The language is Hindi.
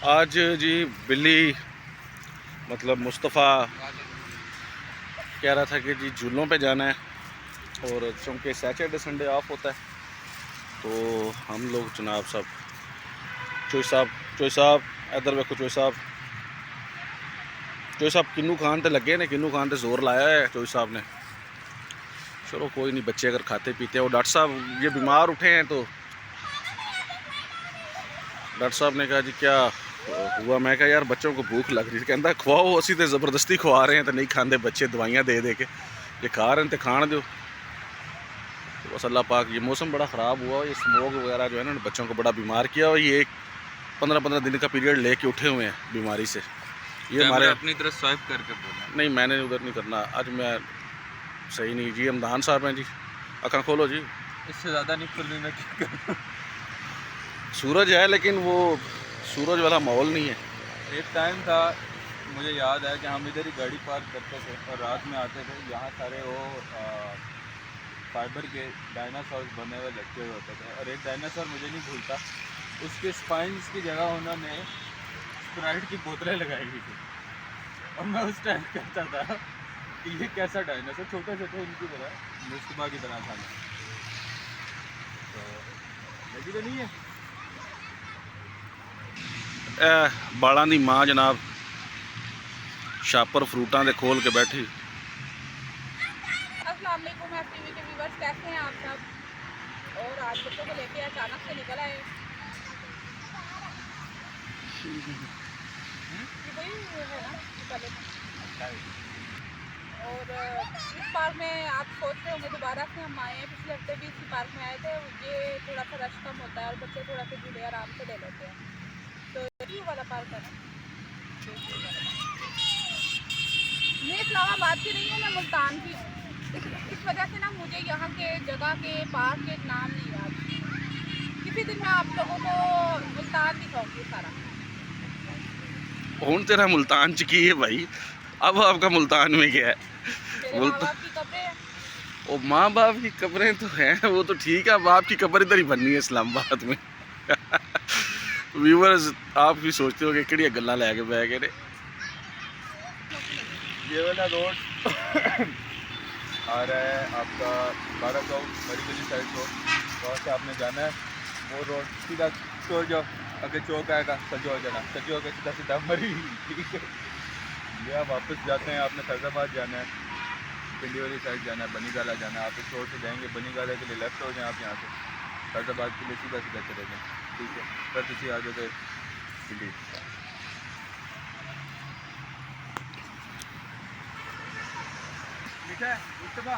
आज जी बिल्ली मतलब मुस्तफ़ा कह रहा था कि जी झूलों पे जाना है, और चूँकि सैटरडे संडे ऑफ होता है तो हम लोग जनाब साहब चोई साहब इधर वेखो चोई साहब किन्नू खान ते लगे ने, किन्नू खान ते जोर लाया है चोई साहब ने। चलो कोई नहीं, बच्चे अगर खाते पीते हैं। वो डॉक्टर साहब ये बीमार उठे हैं तो डॉक्टर साहब ने कहा जी क्या हुआ। मैं कहा यार बच्चों को भूख लग रही थी। कहता खवाओ, असी तो ज़बरदस्ती खवा रहे हैं तो नहीं खाते बच्चे, दवाइयाँ दे दे के। ये खा रहे हैं तो खान दो। तो बस अल्लाह पाक, ये मौसम बड़ा ख़राब हुआ, ये स्मोक वगैरह जो है ना बच्चों को बड़ा बीमार किया, और ये 15-15 दिन का पीरियड लेके उठे हुए हैं बीमारी से। ये हमारे अपनी तरफ स्वाइप करके बोला नहीं, मैंने उधर नहीं करना आज, मैं सही नहीं जी। हमदान साहब हैं जी, अखा खोलो जी। इससे ज़्यादा नहीं खुलने में क्या करूं? सूरज है लेकिन वो सूरज वाला माहौल नहीं है। एक टाइम था, मुझे याद है कि हम इधर ही गाड़ी पार्क करते थे और रात में आते थे। यहाँ सारे वो फाइबर के डायनासोर बने हुए लटके हुए होते थे, और एक डायनासोर मुझे नहीं भूलता, उसके स्पाइंस की जगह उन्होंने स्प्राइट की बोतलें लगाई हुई थी। और मैं उस टाइम कहता था कि ये कैसा डायनासोर, छोटे छोटे इनकी तरह मुस्तफा की तरह था। तो लगी तो नहीं है बालों की माँ जनाब शापर फ्रूटां दे खोल के बैठी। अस्सलाम वालेकुम एफटीवी के व्यूअर्स, कैसे हैं आप सब? और आज बच्चों को लेके अचानक से निकल आए। वही है ना पहले। और इस पार्क में आप सोच रहे होंगे दोबारा से हम आए हैं। पिछले हफ्ते भी इसी पार्क में आए थे। ये थोड़ा सा रश कम होता है और बच्चे थोड़ा सा झूले आराम से ले लेते हैं। तो ये वाला पार्क है ना, मैं इस्लामाबाद की नहीं हूँ, मैं मुल्तान की हूँ। इस वजह से ना मुझे यहाँ के जगह के पार्क के नाम नहीं याद। किसी दिन मैं आप लोगों को मुल्तान दिखाऊंगी सारा। हूँ तेरा मुल्तान च की है भाई, अब आपका मुल्तान में क्या है? मेरे माँ बाप की कब्रें हैं। ओ माँ बाप की कब्रें तो हैं, वो तो ठीक है। बाप की कब्र इधर ही बननी है इस्लामाबाद में। व्यूअर्स आप भी सोचते हो कि किहड़ियां गल्लां लैके बह गए ने। ये वाला रोड आ रहा है आपका 12 चौक बड़ी गली साइड को, वहाँ से आपने जाना है। वो रोड सीधा छोड़ जाओ, अगर चौक आएगा सजो हो जाना, सजो होकर सीधा सीधा मरी। ठीक है, या वापस जाते हैं, आपने फैजाबाद जाना है, पिंडी वाली साइड जाना है, बनी गाला जाना है। आप इस रोड से जाएंगे, बनी गाला के लिए लेफ्ट हो जाएँ आप यहाँ से, फैजाबाद के लिए सीधा सीधा चले जाएँ। ठीक है, फिर तुम आगे से पिंडी। ठीक है मुस्तफा,